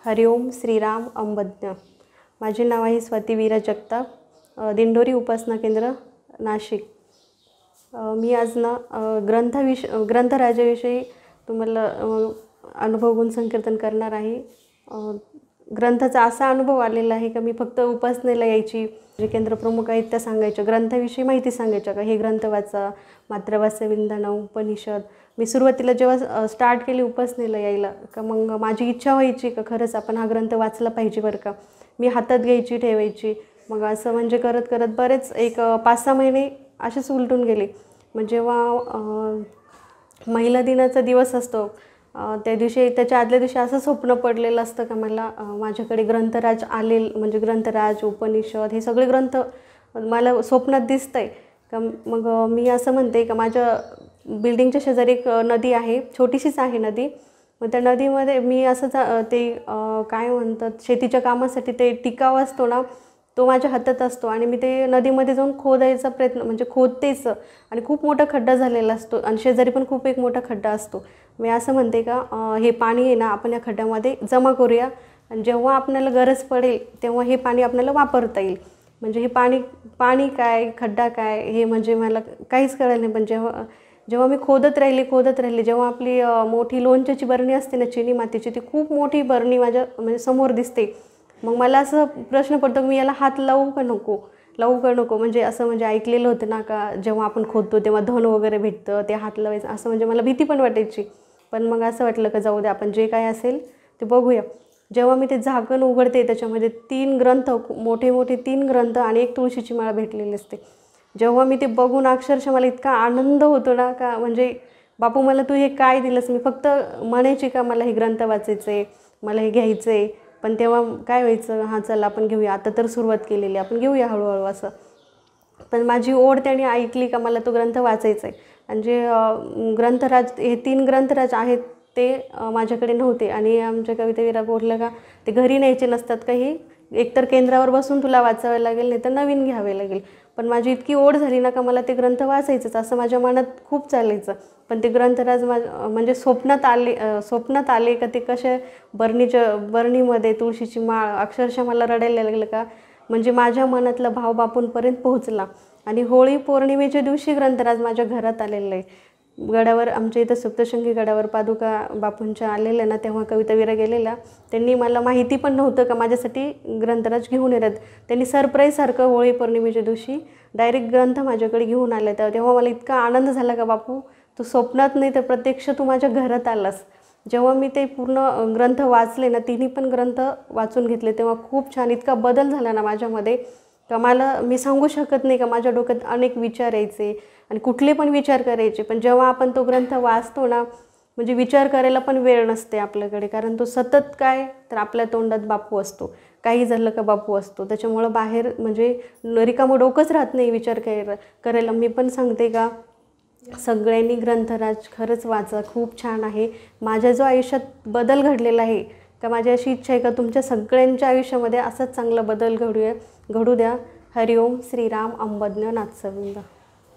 हरिओम श्रीराम अंबज्ञ। माझे नाव आहे स्वाती वीरा जगताप, दिंडोरी उपासना केंद्र नाशिक। मी आज ना ग्रंथराजाविषयी तुम्हाला अनुभव गुण संकीर्तन करणार आहे। ग्रंथाचा असा अनुभव आलेला आहे का मी फक्त उपासनेला यायची, जे केंद्र प्रमुख आहेत त्या सांगायच्या, ग्रंथाविषयी माहिती सांगायच्या का हे ग्रंथ वाचा, मात्रवास्य विंदाणं, उपनिषद। मी सुरुवातीला जेव्हा स्टार्ट केली उपासनेला यायला का मग माझी इच्छा व्हायची का खरंच आपण हा ग्रंथ वाचला पाहिजे बरं का। मी हातात घ्यायची, ठेवायची, मग असं म्हणजे करत करत बरेच एक 5-6 महिने असेच उलटून गेले। मग जेव्हा महिला दिनाचा दिवस असतो त्या दिवशी, त्याच्या आदल्या दिवशी असं स्वप्न पडलेलं असतं का मला माझ्याकडे ग्रंथराज आले, म्हणजे ग्रंथराज, उपनिषद हे सगळे ग्रंथ मला स्वप्नात दिसतंय का। मग मी असं म्हणते का माझ्या बिल्डिंगच्या शेजारी एक नदी आहे, छोटीशीच आहे नदी। मग त्या नदीमध्ये मी असं ते काय म्हणतात, शेतीच्या कामासाठी ते टिकाव असतो ना, तो माझ्या हातात असतो आणि मी ते नदीमध्ये जाऊन खोदायचा प्रयत्न, म्हणजे खोदतेच आणि खूप मोठा खड्डा झालेला असतो आणि शेजारी पण खूप एक मोठा खड्डा असतो। मी असं म्हणते का हे पाणी आहे ना आपण या खड्ड्यामध्ये जमा करूया आणि जेव्हा आपल्याला गरज पडेल तेव्हा हे पाणी आपल्याला वापरता येईल। म्हणजे हे पाणी काय, खड्डा काय, हे म्हणजे मला काहीच कळलं नाही। पण जेव्हा मी खोदत राहिली, जेव्हा आपली मोठी लोणच्याची बरणी असते ना चिनी मातीची, ती खूप मोठी बरणी माझ्या म्हणजे समोर दिसते। मग मला असं प्रश्न पडतो मी याला हात लावू का नको, म्हणजे असं म्हणजे ऐकलेलं होतं ना का जेव्हा आपण खोदतो तेव्हा धन वगैरे भेटतं, ते हात लावायचं असं, म्हणजे मला भीती पण वाटायची। पण मग असं वाटलं का जाऊ दे, आपण जे काय असेल ते बघूया। जेव्हा मी ते झाकण उघडते त्याच्यामध्ये 3 ग्रंथ, मोठे 3 ग्रंथ आणि एक तुळशीची माळ भेटलेली असते। जेव्हा मी ते बघून अक्षरशः मला इतका आनंद होतो ना का, म्हणजे बापू मला तू हे काय दिलंस। मी फक्त म्हणायची का मला हे ग्रंथ वाचायचे, मला हे घ्यायचे, पण तेव्हा काय व्हायचं, हां चला आपण घेऊया, आता तर सुरुवात केलेली आपण घेऊया हळूहळू असं। पण माझी ओढ त्याने ऐकली का मला तो ग्रंथ वाचायचा आहे। आणि जे ग्रंथराज, हे 3 ग्रंथराज आहेत ते माझ्याकडे नव्हते आणि आमच्या कवितावीरा बोललं का ते घरी न्यायचे नसतात काही, एकतर केंद्रावर बसून तुला वाचावं लागेल, नाही तर नवीन घ्यावे लागेल। पण माझी इतकी ओढ झाली ना का मला ते ग्रंथ वाचायचंच असं माझ्या मनात खूप चालायचं। पण ते ग्रंथराज म्हणजे स्वप्नात आले का ते कशा बरणीमध्ये तुळशीची माळ, अक्षरशः मला रडायला लागलं का, म्हणजे माझ्या मनातला भाव बापूंपर्यंत पोहोचला। आणि होळी पौर्णिमेच्या दिवशी ग्रंथराज माझ्या घरात आलेलं आहे। गडावर आमच्या इथं सप्तशृंगी गडावर पादुका बापूंच्या आलेल्या ना, तेव्हा कवितावीरा गेलेल्या, त्यांनी मला माहिती पण नव्हतं का माझ्यासाठी ग्रंथराज घेऊन येतात। त्यांनी सरप्राईजसारखं होळी पौर्णिमेच्या दिवशी डायरेक्ट ग्रंथ माझ्याकडे घेऊन आले। तेव्हा मला इतका आनंद झाला का बापू तू स्वप्नात नाही तर प्रत्यक्ष तू माझ्या घरात आलास। जेव्हा मी ते पूर्ण ग्रंथ वाचले ना, 3 पण ग्रंथ वाचून घेतले, तेव्हा खूप छान इतका बदल झाला ना माझ्यामध्ये का मी सांगू शकत नाही का। माझ्या डोक्यात अनेक विचार यायचे आणि कुठले पण विचार करायचे, पण जेव्हा आपण तो ग्रंथ वाचतो ना, म्हणजे विचार करायला पण वेळ नसते आपल्याकडे, कारण तो सतत काय तर आपल्या तोंडात बापू असतो, काही झालं का बापू असतो। त्याच्यामुळं बाहेर म्हणजे रिकामं डोकंच राहत नाही विचार करायला। मी पण सांगते का सगळ्यांनी ग्रंथराज खरंच वाचा, खूप छान आहे। माझ्या जो आयुष्यात बदल घडलेला आहे का, माझी अशी इच्छा आहे का तुमच्या सगळ्यांच्या आयुष्यामध्ये असाच चांगला बदल घडू द्या। हरिओम श्रीराम अंबज्ञ नाथसविंद।